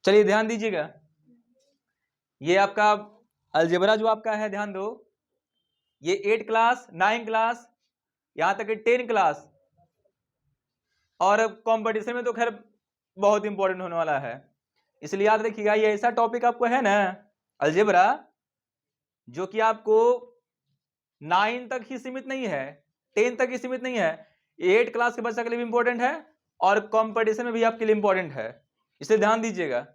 चलिए ध्यान दीजिएगा, ये आपका अलजेब्रा जो आपका है, ध्यान दो, ये 8 क्लास 9 क्लास यहां तक कि 10 क्लास और कंपटीशन में तो खैर बहुत इंपॉर्टेंट होने वाला है, इसलिए याद रखिएगा ये ऐसा टॉपिक आपको है ना अलजेब्रा जो कि आपको 9 तक ही सीमित नहीं है, 10 तक ही सीमित नहीं है, 8 क्लास के बच्चा के लिए भी इंपॉर्टेंट है और कंपटीशन में भी आपके लिए इंपॉर्टेंट है, इसलिए ध्यान दीजिएगा।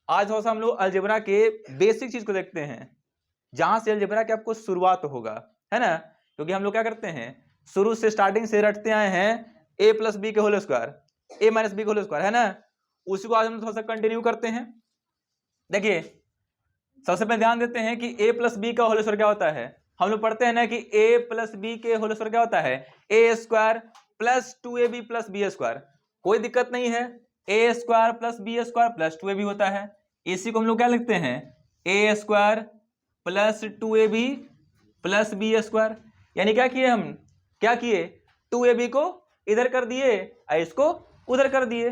आज थोड़ा सा हम लोग अलजेब्रा के बेसिक चीज को देखते हैं, जहां से अलजेब्रा की आपको शुरुआत होगा, है ना, क्योंकि हम लोग क्या करते हैं शुरू से स्टार्टिंग से रटते आए हैं a प्लस बी के whole square, a minus B के होल स्क्वायर, है ना, उसी को आज हम थोड़ा सा कंटिन्यू करते हैं। देखिए सबसे पहले ध्यान देते हैं कि a प्लस बी का होल स्क्वायर क्या होता है। हम लोग पढ़ते हैं ना कि a प्लस बी के होल स्क्वायर क्या होता है, a square plus 2ab plus B square, कोई दिक्कत नहीं है, a square plus B square plus 2ab होता है, इसी को हम लोग क्या लिखते हैं a square plus 2ab plus B square. यानी क्या किए हम, क्या किए 2ab को इधर कर दिए और इसको उधर कर दिए,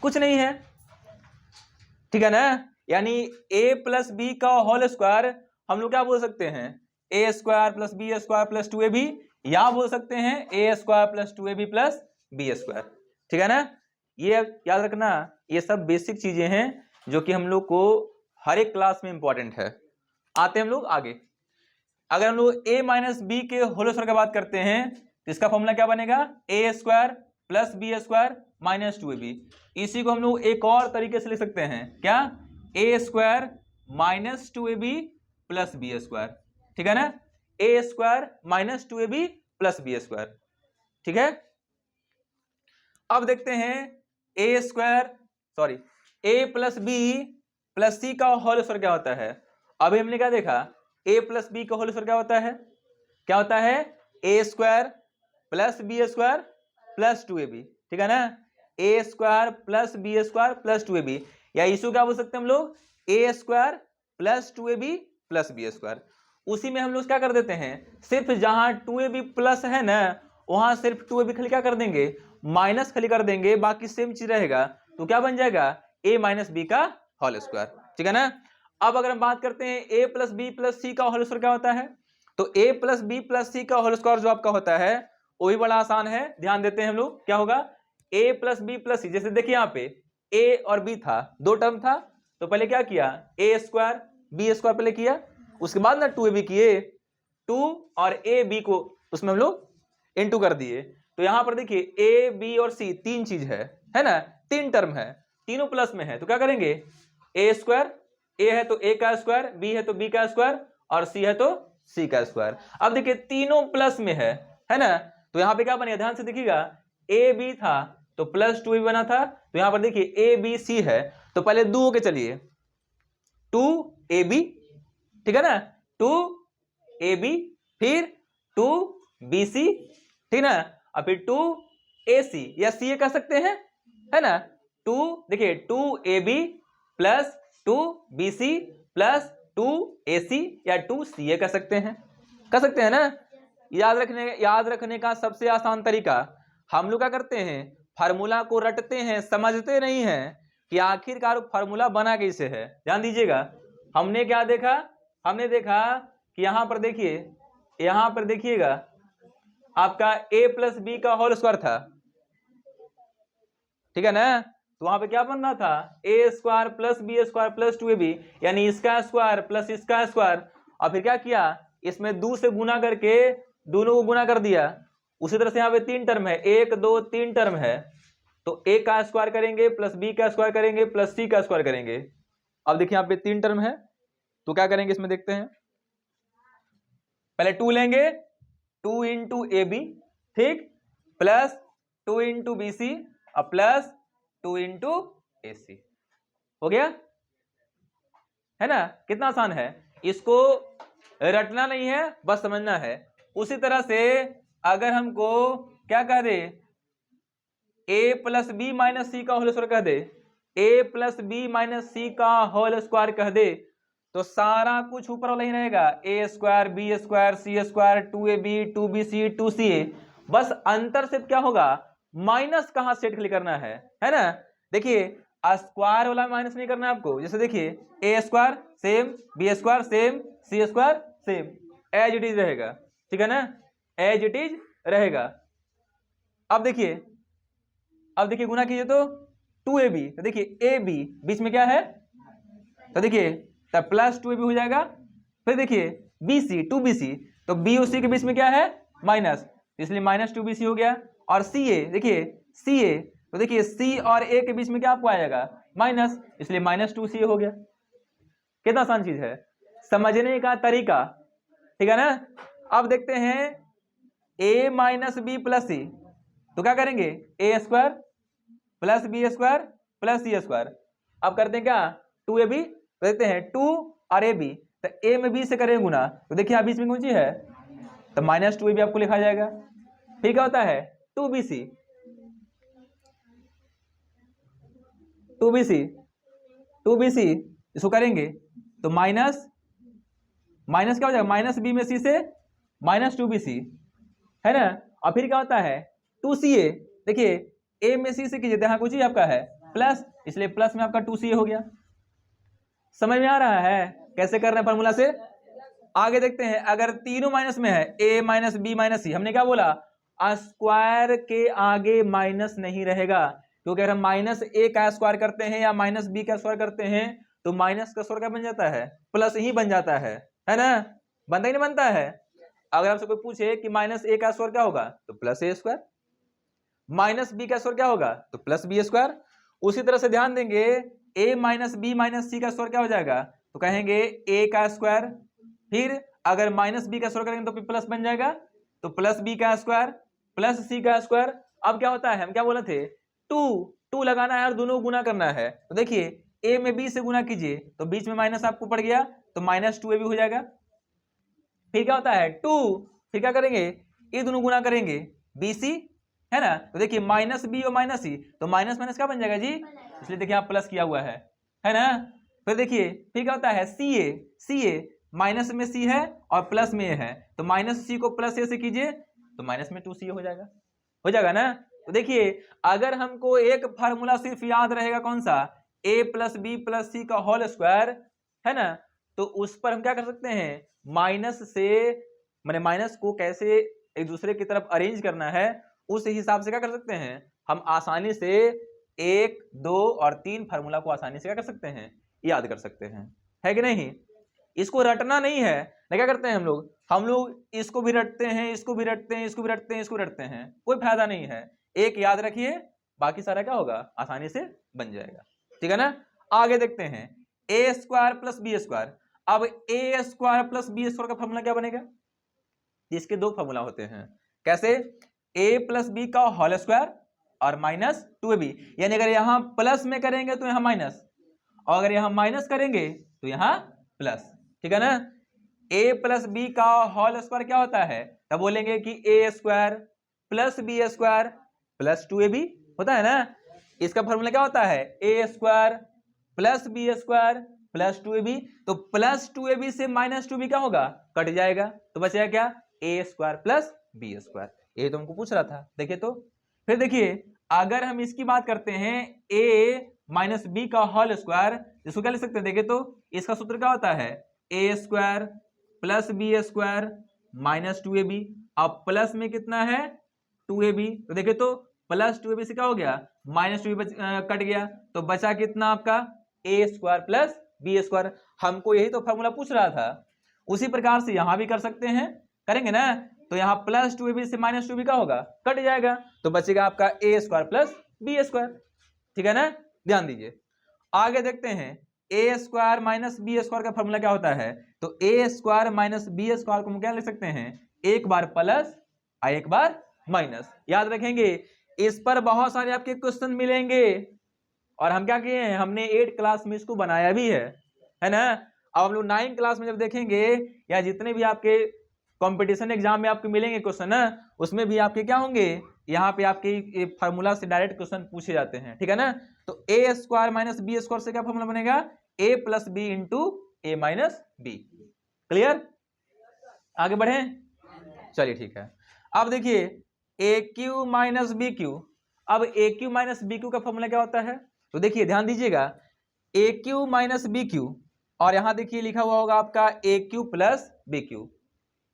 कुछ नहीं है, ठीक है ना। यानी a प्लस बी का होल स्क्वायर हम लोग क्या बोल सकते हैं, a square plus B square plus 2ab, या बोल सकते हैं a square plus 2ab plus B square, ठीक है ना। ये याद रखना, ये सब बेसिक चीजें हैं जो कि हम लोग को हर एक क्लास में इंपॉर्टेंट है। आते हैं हम लोग आगे, अगर हम लोग a माइनस बी के होल स्क्वायर की बात करते हैं तो इसका फॉर्मूला क्या बनेगा, a square plus B square minus 2ab। इसी को हम लोग एक और तरीके से लिख सकते हैं, क्या, a square minus 2ab plus B square, ठीक है ना, a square minus 2ab plus B square, ठीक है। अब देखते हैं a plus B plus C का होल स्क्वायर क्या होता है। अभी हमने क्या देखा, a प्लस बी का होल स्क्वायर क्या होता है a square plus B square plus 2ab, ठीक है ना, a square plus B square plus 2ab, या इशू क्या बोल सकते हैं हम लोग, a square plus 2ab plus B square. उसी में हम लोग क्या कर देते हैं, सिर्फ जहां 2ab प्लस है ना वहां सिर्फ 2ab खाली क्या कर देंगे, माइनस खाली कर देंगे, बाकी सेम चीज रहेगा, तो क्या बन जाएगा a माइनस बी का होल स्क्वायर, ठीक है ना। अब अगर हम बात करते हैं a plus B plus C का होल स्क्वायर क्या होता है, तो a plus B plus C का होल स्क्वायर जो आपका होता है वो भी बड़ा आसान है, ध्यान देते हैं हम लोग, क्या होगा a प्लस बी प्लस सी। जैसे देखिए यहाँ पे a और b था, दो टर्म था, तो पहले क्या किया a स्क्वायर बी स्क्वायर पहले किया, उसके बाद ना 2ab किए, 2 और a b को उसमें हम लोग इनटू कर दिए। तो यहां पर देखिए a b और c तीन चीज है ना, तीन टर्म है, तीनों प्लस में है, तो क्या करेंगे a स्क्वायर, a है तो a का स्क्वायर, b है तो b का स्क्वायर और c है तो c का स्क्वायर। अब देखिए तीनों प्लस में है ना, तो यहां पे क्या बनेगा, ध्यान से देखिएगा, a b था तो प्लस 2ab बना था, तो यहां पर देखिए a b c है, तो पहले दो के चलिए 2ab, ठीक है ना, 2ab फिर 2bc, ठीक ना, और फिर 2ac या ca कह सकते हैं, है ना, 2 देखिए 2ab plus 2bc plus 2ac या 2ca कह सकते हैं ना। याद रखने का सबसे आसान तरीका, हम लोग क्या करते हैं फार्मूला को रटते हैं, समझते नहीं हैं कि आखिरकार फार्मूला बना कैसे है। ध्यान दीजिएगा, हमने क्या देखा, हमने देखा कि यहां पर देखिएगा आपका a प्लस बी का होल स्क्वायर था, ठीक है ना, तो वहां पे क्या बन रहा था a square plus B square plus 2ab, यानी इसका स्क्वायर प्लस इसका स्क्वायर, और फिर क्या किया इसमें 2 से गुना करके दोनों को गुना कर दिया। उसी तरह से यहाँ पे तीन टर्म है, 1 2 3 टर्म है, तो a का स्क्वायर करेंगे प्लस b का स्क्वायर करेंगे प्लस c का स्क्वायर करेंगे। अब देखिए यहाँ पे तीन टर्म है, तो क्या करेंगे इसमें देखते हैं, पहले 2 लेंगे, 2 इंटू ए बी, ठीक, प्लस 2 इंटू बी सी और प्लस 2 इंटू ए सी, हो गया, है ना, कितना आसान है, इसको रटना नहीं है बस समझना है। उसी तरह से अगर हमको क्या कह दे a प्लस बी माइनस सी का होल स्क्वायर कह दे, a प्लस बी माइनस सी का होल स्क्वायर कह दे, तो सारा कुछ ऊपर वाला ही रहेगा, a square B square C square 2ab 2bc 2ca, बस अंतर से क्या होगा माइनस कहां सेट करना है ना। देखिए स्क्वायर वाला माइनस नहीं करना है आपको। जैसे देखिए ए square same, B square same, C square same, as it is रहेगा, ठीक है ना, एज इट इज रहेगा। अब देखिए गुना कीजिए तो 2ab, तो देखिए ए बी बीच में क्या है, तो देखिए तब प्लस 2ab हो जाएगा। फिर देखिए BC 2BC, तो बी और सी के बीच में क्या है माइनस, इसलिए माइनस 2BC हो गया। और CA देखिए CA, तो देखिए C और A के बीच में क्या आपको आएगा माइनस, इसलिए माइनस 2CA हो गया। कितना आसान चीज है, समझने का तरीका, ठीक है ना। अब देखते हैं A minus B plus C, तो क्या करेंगे A square plus B square plus C square. अब करते हैं क्या 2ab, देखते हैं 2 और ab, तो a में b से करेंगे गुना, तो देखिए आप बीच में कौन सी है, तो माइनस 2ab आपको लिखा जाएगा। फिर क्या होता है 2bc, 2bc इसको करेंगे तो माइनस क्या हो जाएगा, माइनस बी में सी से माइनस 2bc, है ना। और फिर क्या होता है 2ca, देखिए a में c से कीजिए, यहाँ कुछ ही आपका है प्लस, इसलिए प्लस में आपका 2ca हो गया। समझ में आ रहा है कैसे कर रहे हैं फॉर्मूला से। आगे देखते हैं, अगर तीनों माइनस में है a माइनस बी माइनस सी, हमने क्या बोला स्क्वायर के आगे माइनस नहीं रहेगा, क्योंकि अगर हम माइनस a का स्क्वायर करते हैं या माइनस b का स्क्वायर करते हैं तो माइनस का स्क्वायर क्या बन जाता है, प्लस ही बन जाता है ना, बनता ही नहीं बनता है। अगर आपसे कोई पूछे कि माइनस a का स्क्वायर क्या होगा, तो plus a square, minus b का स्क्वायर क्या होगा, तो प्लस b स्क्वायर। उसी तरह से ध्यान देंगे a माइनस बी माइनस सी का स्क्वायर क्या हो जाएगा, तो कहेंगे a का स्क्वायर, फिर अगर माइनस b का स्क्वायर करेंगे तो प्लस बन जाएगा, तो प्लस b का स्क्वायर प्लस c का स्क्वायर। अब क्या होता है, हम क्या बोले थे 2 लगाना है और दोनों गुना करना है, तो देखिए a में b से गुना कीजिए तो बीच में माइनस आपको पड़ गया, तो माइनस 2ab हो जाएगा। फिर क्या होता है 2, फिर क्या करेंगे ये दोनों गुना करेंगे BC, है ना, तो देखिए माइनस बी और माइनस सी, तो माइनस माइनस क्या बन जाएगा जी, इसलिए देखिए आप प्लस किया हुआ है ना। फिर देखिए फिर क्या होता है CA माइनस में C है और प्लस में A है, तो माइनस C को प्लस A से कीजिए तो माइनस में 2CA हो जाएगा ना। तो देखिए अगर हमको एक फार्मूला सिर्फ याद रहेगा कौन सा, a plus B plus C का होल स्क्वायर, है ना, तो उस पर हम क्या कर सकते हैं, माइनस से माने माइनस को कैसे एक दूसरे की तरफ अरेंज करना है, उस हिसाब से क्या कर सकते हैं, हम आसानी से 1, 2 और 3 फार्मूला को आसानी से क्या कर सकते हैं, याद कर सकते हैं, है कि नहीं। इसको रटना नहीं है ना, क्या करते हैं हम लोग इसको भी रटते हैं, इसको भी रटते हैं, इसको भी रटते हैं, इसको रटते हैं, कोई फायदा नहीं है। एक याद रखिए, बाकी सारा क्या होगा आसानी से बन जाएगा, ठीक है ना। आगे देखते हैं A square plus B square. अब ए स्क्वायर प्लस बी स्क्वायर का फॉर्मूला क्या बनेगा, इसके दो फॉर्मूला होते हैं, कैसे, ए प्लस बी का होल स्क्वायर और माइनस 2ab, यानी अगर यहां प्लस में करेंगे तो यहां माइनस, और अगर यहां माइनस करेंगे तो यहां प्लस, ठीक है ना। a प्लस बी का होल स्क्वायर क्या होता है, तब बोलेंगे कि A square plus B square plus 2ab होता है ना। इसका फॉर्मूला क्या होता है, ए square plus B square plus 2ab, तो प्लस 2ab से माइनस 2b क्या होगा, कट जाएगा, तो बचेगा क्या ए स्क्वायर प्लस बी स्क्वायर। ये तो हमको पूछ रहा था, देखिए तो। फिर देखिए अगर हम इसकी बात करते हैं a माइनस बी का होल स्क्वायर, इसको क्या लिख सकते हैं, देखिए तो इसका सूत्र क्या होता है, ए square plus B square minus 2ab, अब प्लस में कितना है 2ab, तो देखिए तो प्लस 2ab से क्या हो गया माइनस 2ab कट गया, तो बचा कितना आपका ए स्क्वायर प्लस बी स्क्वायर। हमको यही तो फॉर्मूला पूछ रहा था, उसी प्रकार से यहां भी कर सकते हैं, करेंगे ना, तो यहाँ प्लस 2ab से माइनस 2b का होगा, कट जाएगा, तो बचेगा आपका ए स्क्वायर प्लस बी स्क्वायर, ठीक है ना। ध्यान दीजिए आगे देखते हैं, A square minus B square का फॉर्मूला क्या होता है, तो A square minus B square को हम क्या लिख सकते हैं, एक बार प्लस और एक बार माइनस। याद रखेंगे इस पर बहुत सारे आपके क्वेश्चन मिलेंगे, और हम क्या किए हैं, हमने 8 क्लास में इसको बनाया भी है ना। अब हम लोग 9 क्लास में जब देखेंगे, या जितने भी आपके कंपटीशन एग्जाम में आपको मिलेंगे क्वेश्चन ना, उसमें भी आपके क्या होंगे, यहाँ पे आपके फार्मूला से डायरेक्ट क्वेश्चन पूछे जाते हैं, ठीक है ना। तो A square minus B square से क्या फॉर्मूला बनेगा, A plus B into A minus B. Clear, आगे बढ़े, चलिए ठीक है। अब देखिए A cube minus B Q, अब ए क्यू माइनस बी क्यू का फॉर्मूला क्या होता है, तो देखिए ध्यान दीजिएगा, ए क्यू माइनस बी क्यू, और यहां देखिए लिखा हुआ होगा आपका A cube plus B Q.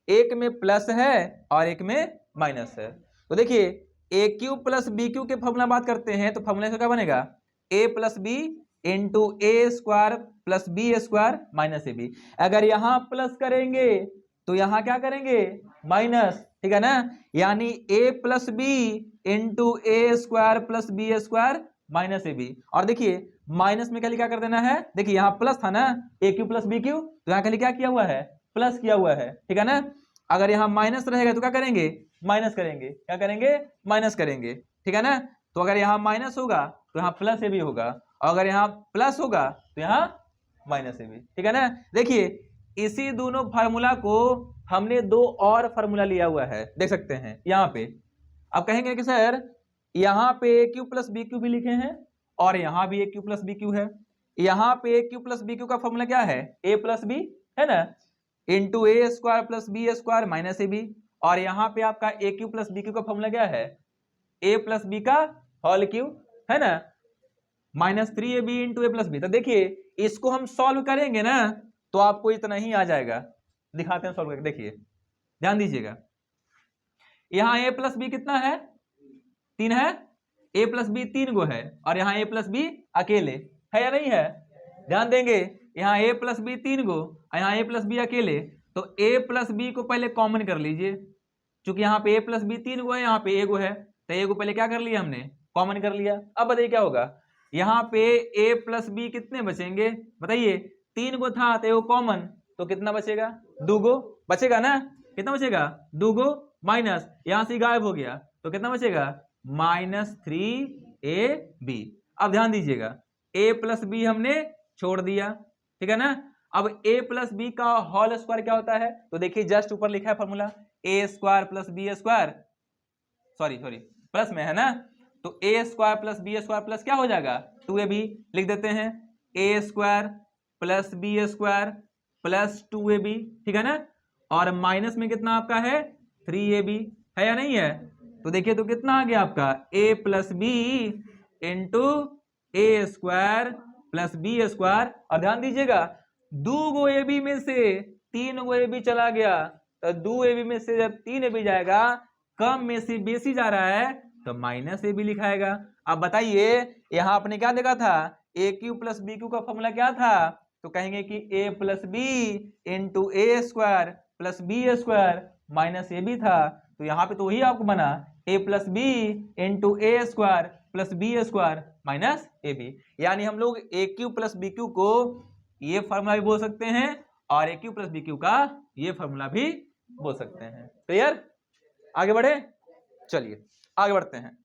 एक में प्लस है और एक में माइनस है। तो देखिए A cube plus B cube के फॉर्मूला बात करते हैं, तो फॉर्मूला से क्या बनेगा, A plus B into A square plus B square minus A B. अगर यहां प्लस करेंगे तो यहां क्या करेंगे, माइनस, ठीक है ना। यानी A plus B into A square plus B square minus A B. और देखिए माइनस में खाली क्या कर देना है, देखिए यहाँ प्लस था ना, a cube plus B Q, तो यहाँ खाली क्या किया हुआ है, प्लस किया हुआ है, ठीक है ना। अगर यहाँ माइनस रहेगा तो क्या करेंगे, माइनस करेंगे, क्या करेंगे, माइनस करेंगे, ठीक है ना। तो अगर यहाँ माइनस होगा तो यहाँ प्लस ए बी होगा, और अगर यहाँ प्लस होगा तो यहाँ माइनस ए बी, ठीक है ना। देखिए इसी दोनों फार्मूला को हमने दो और फार्मूला लिया हुआ है, देख सकते हैं यहाँ पे। अब कहेंगे कि सर यहाँ पे A cube plus B cube भी लिखे हैं और यहाँ भी A cube plus B cube है। यहाँ पे A cube plus B cube का फॉर्मूला क्या है, ए प्लस बी, है ना, into A square plus B square minus A B. और यहाँ पे आपका A cube plus B cube का फॉर्मूला क्या है, ए प्लस बी का होल क्यू, है ना, माइनस 3ab इंटू ए प्लस बी। तो देखिए इसको हम सॉल्व करेंगे ना तो आपको इतना ही आ जाएगा। दिखाते हैं सॉल्व करके, देखिए ध्यान दीजिएगा। यहाँ ए प्लस बी कितना है, 3 है, ए प्लस बी 3 गो है, और यहाँ ए प्लस बी अकेले है या नहीं है। ध्यान देंगे, यहाँ ए प्लस बी 3 गो, यहाँ ए प्लस बी अकेले, तो ए प्लस बी को पहले कॉमन कर लीजिए। चूंकि यहाँ पे ए प्लस बी 3 गो है, यहाँ पे ए गो है, तो ए को पहले क्या कर लिया हमने, कॉमन कर लिया। अब बताइए क्या होगा, यहाँ पे ए प्लस बी कितने बचेंगे, बताइए, 3 गो था तो ए कॉमन, तो कितना बचेगा, 2 गो बचेगा ना, कितना बचेगा, 2 गो, माइनस यहाँ से गायब हो गया तो कितना बचेगा, -3ab। अब ध्यान दीजिएगा, a प्लस बी हमने छोड़ दिया, ठीक है ना। अब a प्लस बी का होल स्क्वायर क्या होता है, तो देखिए जस्ट ऊपर लिखा है formula, A square plus B square, sorry plus में है ना, तो A square plus B square plus क्या हो जाएगा, 2ab लिख देते हैं, A square plus B square plus 2ab, ठीक है ना। और माइनस में कितना आपका है, 3ab, है या नहीं है। तो देखिए तो कितना आ गया आपका, a plus B into A square plus B square. और ध्यान दीजिएगा 2 गो ए बी में से 3 गो ए बी चला गया, तो 2 ए बी में से जब 3 ए बी जाएगा, कम में से बेसी जा रहा है तो माइनस ए बी लिखाएगा। अब बताइए यहाँ आपने क्या देखा था, A cube plus B cube का फॉर्मूला क्या था, तो कहेंगे कि A plus B into A square plus B square minus A B था। तो यहाँ पे तो वही आपको बना, A plus B into A square plus B square minus A B. यानी हम लोग A cube plus B cube को ये फॉर्मूला भी बोल सकते हैं और A cube plus B cube का ये फॉर्मूला भी बोल सकते हैं। क्लियर, आगे बढ़े, चलिए आगे बढ़ते हैं।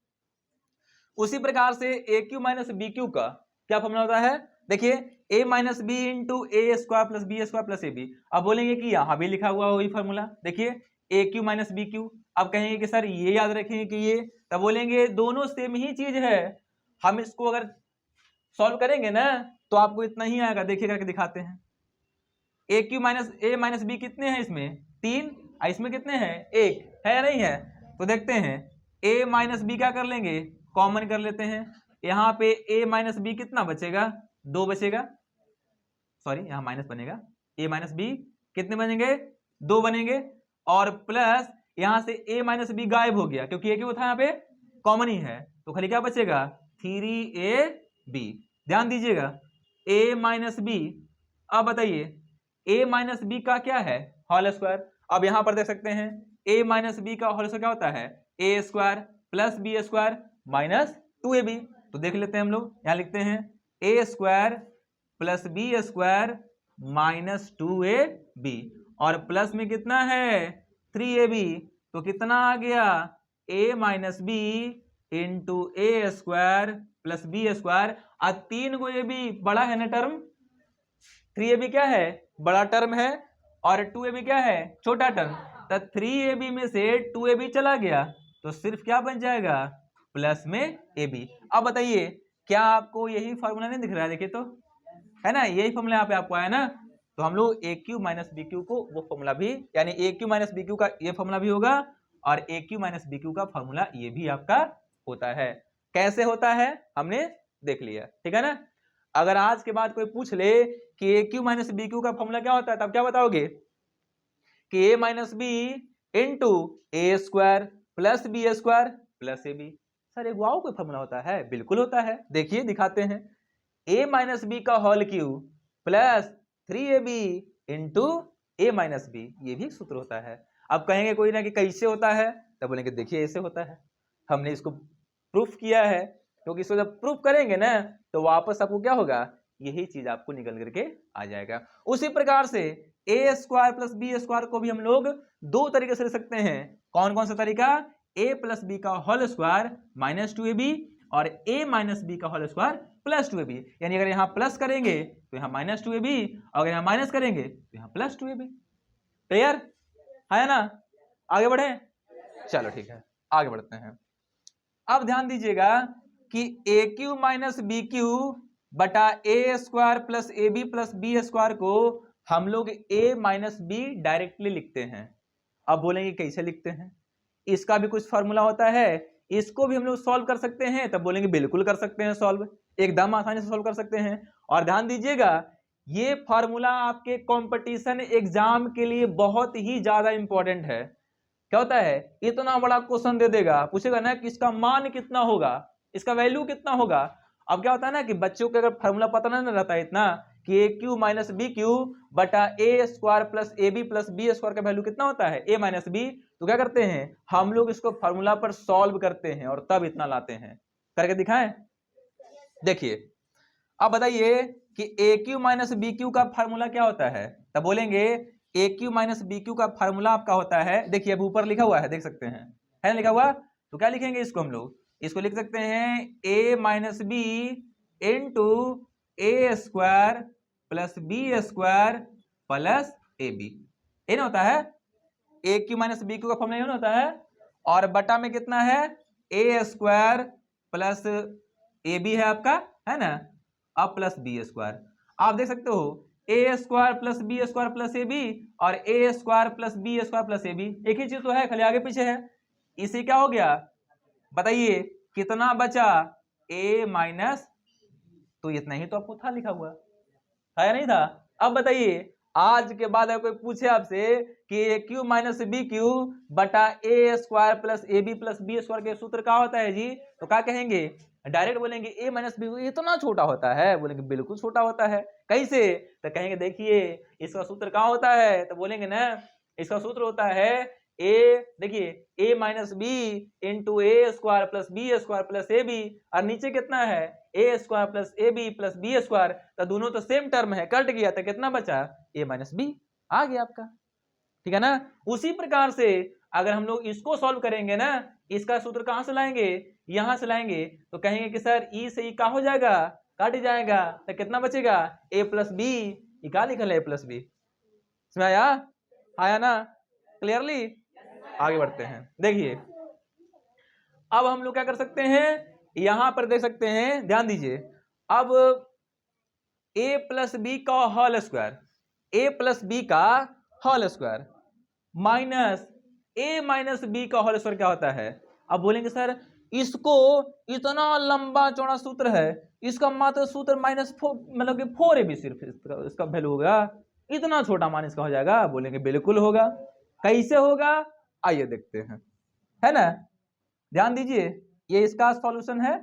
उसी प्रकार से A cube minus B cube का क्या फॉर्मूला होता है, देखिए a minus B into A square plus B square plus A B. अब बोलेंगे कि यहाँ भी लिखा हुआ वही फॉर्मूला, देखिए A cube minus B Q. अब कहेंगे कि सर ये याद रखेंगे कि ये, तब बोलेंगे दोनों सेम ही चीज है, हम इसको अगर सॉल्व करेंगे ना तो आपको इतना ही आएगा। देखिए करके दिखाते हैं, a cube minus A minus B कितने हैं, इसमें 3, इसमें कितने हैं, 1 है या नहीं है। तो देखते हैं a माइनस बी क्या कर लेंगे, कॉमन कर लेते हैं। यहाँ पे a माइनस बी कितना बचेगा, 2 बचेगा, सॉरी यहाँ माइनस बनेगा, a माइनस बी कितने बनेंगे, 2 बनेंगे, और प्लस यहाँ से a माइनस बी गायब हो गया क्योंकि a क्यों था, यहाँ पे कॉमन ही है, तो खाली क्या बचेगा, 3ab। ध्यान दीजिएगा a माइनस बी। अब बताइए a माइनस बी का क्या है, होल स्क्वायर। अब यहाँ पर देख सकते हैं a माइनस बी का होल स्क्वायर क्या होता है, ए square plus B square minus 2ab। तो देख लेते हैं हम लोग, यहाँ लिखते हैं A square plus B square minus 2ab, और प्लस में कितना है 3ab, तो कितना आ गया a minus B into A square plus B square. और 3 गो ab बड़ा है ना टर्म, 3ab क्या है, बड़ा टर्म है, और 2ab क्या है, छोटा टर्म। तो 3ab में से 2ab चला गया तो सिर्फ क्या बन जाएगा, प्लस में ab। अब बताइए क्या आपको यही फॉर्मूला नहीं दिख रहा है, देखिए तो, है ना, यही फॉर्मूला यहाँ पे आपको आया ना। तो हम लोग A cube minus B cube को वो फॉर्मूला भी, यानी ए क्यू माइनस बी क्यू का ये फॉर्मूला भी होगा, और A cube minus B cube का फॉर्मूला ये भी आपका होता है। कैसे होता है हमने देख लिया, ठीक है ना। अगर आज के बाद कोई पूछ ले कि ए क्यू माइनस बी क्यू का फॉर्मूला क्या होता है, तब क्या बताओगे कि A minus B into A square plus B square plus A B. Sir एक वाओ कोई फॉर्मूला होता है? बिल्कुल होता है, देखिए दिखाते हैं। ए माइनस बी का whole cube plus 3ab into A minus B, ये भी एक सूत्र होता है। अब कहेंगे कोई ना कि कैसे होता है, तब बोलेंगे देखिए ऐसे होता है, हमने इसको प्रूफ किया है। क्योंकि इसको जब प्रूफ करेंगे ना तो वापस आपको क्या होगा, यही चीज आपको निकल करके आ जाएगा। उसी प्रकार से ए स्क्वायर प्लस बी स्क्वायर को भी हम लोग दो तरीके से लिख सकते हैं। कौन कौन सा तरीका? ए प्लस बी का होल स्क्वायर माइनस 2ab और ए माइनस बी का होल स्क्वायर प्लस 2ab। यानी अगर यहाँ प्लस करेंगे तो यहाँ माइनस 2ab, और अगर यहाँ माइनस करेंगे तो यहाँ प्लस 2ab। क्लियर है ना? आगे बढ़े, चलो ठीक है आगे बढ़ते हैं। अब ध्यान दीजिएगा कि ए क्यू माइनस बी क्यू बटा ए square plus A B plus B square को हम लोग ए माइनस बी डायरेक्टली लिखते हैं। अब बोलेंगे कैसे लिखते हैं, इसका भी कुछ फॉर्मूला होता है, इसको भी हम लोग सॉल्व कर सकते हैं। तब बोलेंगे बिल्कुल कर सकते हैं सॉल्व, एकदम आसानी से सॉल्व कर सकते हैं। और ध्यान दीजिएगा ये फॉर्मूला आपके कंपटीशन एग्जाम के लिए बहुत ही ज्यादा इंपॉर्टेंट है। क्या होता है, इतना बड़ा क्वेश्चन दे देगा, पूछेगा ना कि इसका मान कितना होगा, इसका वैल्यू कितना होगा। अब क्या होता है ना कि बच्चों को अगर फॉर्मूला पता नहीं रहता है इतना कि ए क्यू माइनस बी क्यू बटा ए square plus A B plus B square का वैल्यू कितना होता है, ए माइनस बी, तो क्या करते हैं हम लोग इसको फॉर्मूला पर सॉल्व करते हैं और तब इतना लाते हैं। करके दिखाएं, देखिए अब बताइए कि ए क्यू माइनस बी क्यू का फॉर्मूला क्या होता है। तब बोलेंगे ए क्यू माइनस बी क्यू का फॉर्मूला आपका होता है, देखिए अब ऊपर लिखा हुआ है देख सकते हैं, है ना लिखा हुआ, तो क्या लिखेंगे इसको हम लोग, इसको लिख सकते हैं A minus B into A square plus B square plus A B. ये ना होता है ए क्यू माइनस बी क्यू का फॉर्मूला, ये ना होता है। और बटा में कितना है, ए स्क्वायर प्लस ए बी है आपका, है ना, अब प्लस बी स्क्वायर। आप देख सकते हो A square plus B square plus A B और A square plus B square plus A B एक ही चीज तो है, खाली आगे पीछे है। इसे क्या हो गया बताइए, कितना बचा, ए माइनस, तो इतना ही तो आपको था लिखा हुआ, था या नहीं था। अब बताइए आज के बाद अगर कोई पूछे आपसे कि ए क्यू माइनस बी क्यू बटा ए square plus A B plus B square के सूत्र क्या होता है जी, तो क्या कहेंगे, डायरेक्ट बोलेंगे ए माइनस बी इतना छोटा होता है, बोलेंगे बिल्कुल छोटा होता है। कैसे, तो कहेंगे देखिए इसका सूत्र क्या होता है, तो बोलेंगे ना इसका सूत्र होता है ए, देखिए a minus B into A square plus B square plus A B, और नीचे कितना है ए square plus A B plus B square, तो दोनों तो सेम टर्म है, कट गया तो कितना बचा, ए माइनस बी आ गया आपका, ठीक है ना। उसी प्रकार से अगर हम लोग इसको सॉल्व करेंगे ना, इसका सूत्र कहां से लाएंगे, यहां से लाएंगे, तो कहेंगे कि सर ई से ई का हो जाएगा, काट जाएगा, तो कितना बचेगा ए प्लस बी, क्या लिखल है ए प्लस बी, इसमें आया, आया ना क्लियरली। आगे बढ़ते हैं, देखिए अब हम लोग क्या कर सकते हैं, यहां पर देख सकते हैं, ध्यान दीजिए, अब ए प्लस बी का होल स्क्वायर, ए प्लस बी का होल स्क्वायर माइनस ए माइनस बी का होल स्क्वायर क्या होता है। अब बोलेंगे सर इसको इतना लंबा चौड़ा सूत्र है, इसका मात्र सूत्र माइनस 4 मतलब कि 4ab सिर्फ इसका वैल्यू होगा, इतना छोटा मान इसका हो जाएगा, बोलेंगे बिल्कुल होगा। कैसे होगा आइए देखते हैं, है ना, ध्यान दीजिए ये इसका सॉल्यूशन है,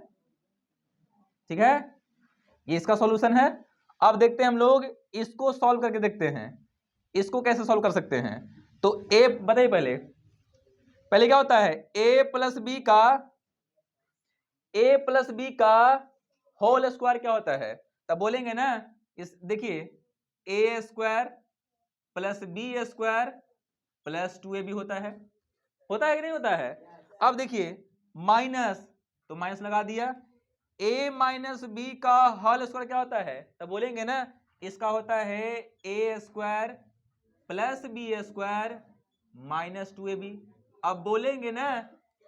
ठीक है, ये इसका सॉल्यूशन है। अब देखते हैं हम लोग इसको सॉल्व करके देखते हैं, इसको कैसे सॉल्व कर सकते हैं। तो ए बताइए पहले, पहले क्या होता है ए प्लस बी का होल स्क्वायर क्या होता है, तब बोलेंगे ना इस, देखिए ए square plus B square plus 2ab होता है कि नहीं होता है। अब देखिए माइनस, तो माइनस लगा दिया, ए माइनस बी का होल स्क्वायर क्या होता है, तब बोलेंगे ना इसका होता है ए square plus B square minus 2ab। अब बोलेंगे ना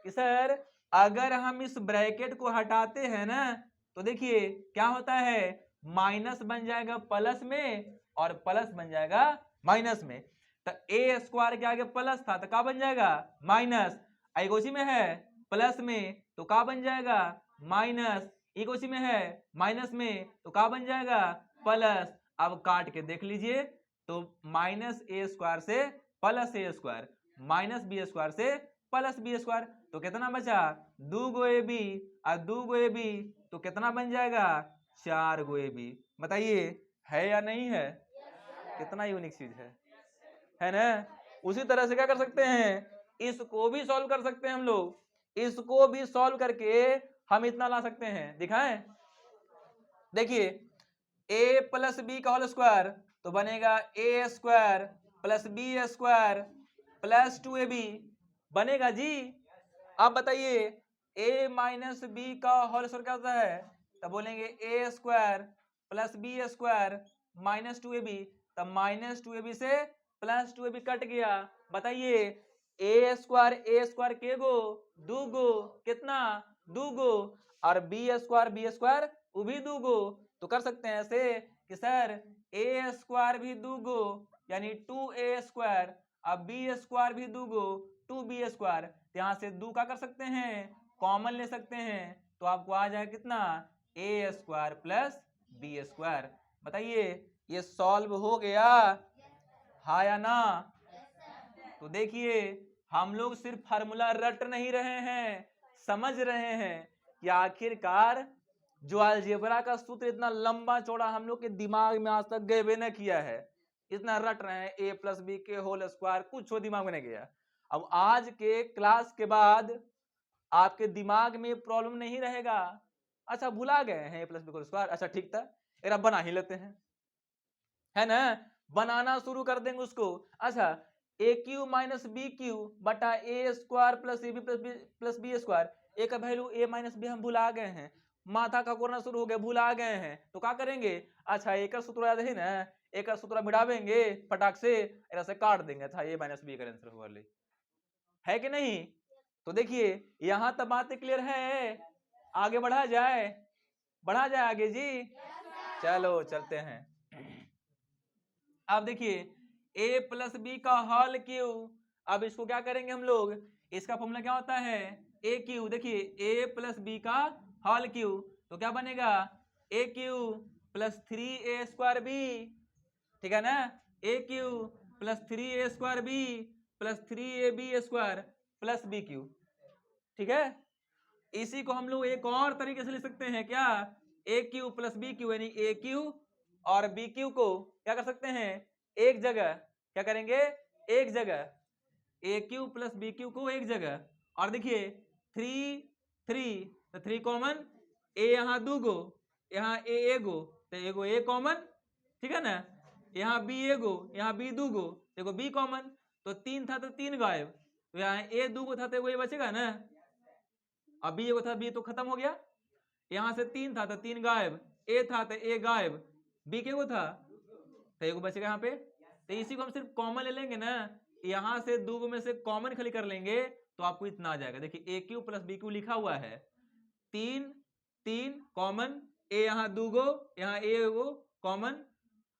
कि सर अगर हम इस ब्रैकेट को हटाते हैं ना, तो देखिए क्या होता है, माइनस बन जाएगा प्लस में और प्लस बन जाएगा माइनस में, तो ए स्क्वायर के आगे प्लस था तो क्या बन जाएगा माइनस, आइगोसी में है प्लस में तो क्या बन जाएगा माइनस, ई को उसी में है माइनस में, तो क्या बन जाएगा प्लस। अब काट के देख लीजिए, तो माइनस ए स्क्वायर से प्लस ए स्क्वायर, माइनस बी स्क्वायर से प्लस बी स्क्वायर, तो कितना बचा 2 गो ए बी और 2 गो ए बी, तो कितना बन जाएगा 4 गो ए बी। बताइए है या नहीं है? कितना यूनिक चीज है ना। उसी तरह से क्या कर सकते हैं, इसको भी सॉल्व कर सकते हैं हम लोग, इसको भी सॉल्व करके हम इतना ला सकते हैं, दिखाएं। देखिए a प्लस बी का होल स्क्वायर तो बनेगा a square plus B square plus 2ab बनेगा जी। अब बताइए a माइनस बी का होल स्क्वायर क्या होता है, तब बोलेंगे a square plus B square minus 2ab, तब माइनस 2ab से प्लस 2ab कट गया। बताइए ए स्क्वायर के गो 2 गो, कितना 2 गो, और बी स्क्वायर वो भी 2 गो, तो कर सकते हैं ऐसे कि सर ए स्क्वायर भी 2 गो यानी 2a स्क्वायर, अब बी स्क्वायर भी 2 गो 2b स्क्वायर, यहाँ से 2 का कर सकते हैं कॉमन ले सकते हैं, तो आपको आ जाएगा कितना ए स्क्वायर प्लस बी स्क्वायर। बताइए ये सॉल्व हो गया, हाँ या ना? तो देखिए हम लोग सिर्फ फार्मूला रट नहीं रहे हैं, समझ रहे हैं कि आखिरकार जो अलजेब्रा का सूत्र इतना लंबा चौड़ा हम लोग के दिमाग में आज तक गए भी न किया है, इतना रट रहे हैं a प्लस बी के होल स्क्वायर, कुछ दिमाग में नहीं गया। अब आज के क्लास के बाद आपके दिमाग में प्रॉब्लम नहीं रहेगा। अच्छा भुला गए हैं a plus B whole square, अच्छा ठीक था एक बना ही लेते हैं, है ना, बनाना शुरू कर देंगे उसको। अच्छा a cube minus B cube बटा ए square plus A B plus B square, a का वैल्यू ए माइनस बी हम भुला गए हैं, माथा का कोरना शुरू हो गया, भुला गए हैं, तो क्या करेंगे, अच्छा एक सूत्र याद है ना, एक सूत्र मिटावेंगे फटाक से, ऐसे काट देंगे, अच्छा ए माइनस बी का आंसर होगा, है कि नहीं? तो देखिए यहां तक बातें क्लियर है, आगे बढ़ा जाए आगे जी, चलो चलते हैं। अब देखिए a प्लस बी का होल क्यू, अब इसको क्या करेंगे हम लोग, इसका फॉर्मूला क्या होता है ए क्यू, देखिए a प्लस बी का होल क्यू, तो क्या बनेगा a cube plus 3a square b, ठीक है ना, a cube plus 3a square b plus 3ab square plus B cube, ठीक है। इसी को हम लोग एक और तरीके से लिख सकते हैं, क्या, ए क्यू प्लस बी क्यू, यानी ए क्यू और बी क्यू को क्या कर सकते हैं एक जगह, क्या करेंगे एक जगह ए क्यू प्लस बी क्यू को एक जगह, और देखिए 3 कॉमन, ए यहाँ 2 गो, यहाँ ए एगो, तो एगो ए कॉमन, ठीक है ना, यहाँ बी एगो, यहाँ बी 2 गो, एगो बी कॉमन, तो 3 था तो 3 गायब, तो यहाँ ए 2 गो था तो ये बचेगा ना, अब बी एगो था बी तो खत्म हो गया, यहाँ से 3 था तो 3 गायब, ए था तो ए गायब, बी के को था तो एगो बचेगा यहाँ पे, तो इसी को हम सिर्फ कॉमन ले लेंगे ना, यहाँ से 2 गो में से कॉमन खाली कर लेंगे तो आपको इतना आ जाएगा। देखिए A cube plus B Q लिखा हुआ है, 3 कॉमन, ए यहाँ 2 गो, यहाँ ए एगो कॉमन,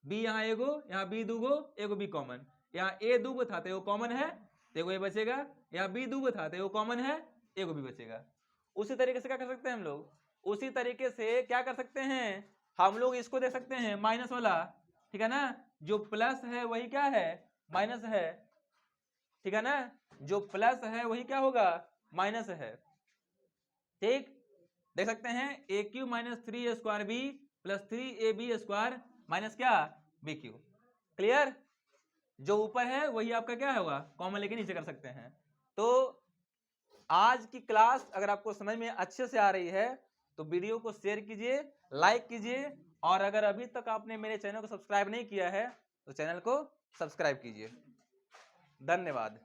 बी यहाँ एगो, यहाँ बी 2 गो, एगो बी कॉमन, यहाँ ए 2 गो था तो एगो कॉमन है तो एगो ए बचेगा, यहाँ बी 2 गो था तो एगो कॉमन है, एगो बी बचेगा। उसी तरीके से क्या कर सकते हैं हम लोग, उसी तरीके से क्या कर सकते हैं हम लोग, इसको देख सकते हैं माइनस वाला, ठीक है ना, जो प्लस है वही क्या है माइनस है, ठीक है ना, जो प्लस है वही क्या होगा माइनस है, ठीक, देख सकते हैं a cube minus 3a square b plus 3ab square minus क्या बी क्यू, क्लियर, जो ऊपर है वही आपका क्या होगा कॉमन लेके नीचे कर सकते हैं। तो आज की क्लास अगर आपको समझ में अच्छे से आ रही है तो वीडियो को शेयर कीजिए, लाइक कीजिए, और अगर अभी तक आपने मेरे चैनल को सब्सक्राइब नहीं किया है तो चैनल को सब्सक्राइब कीजिए। धन्यवाद।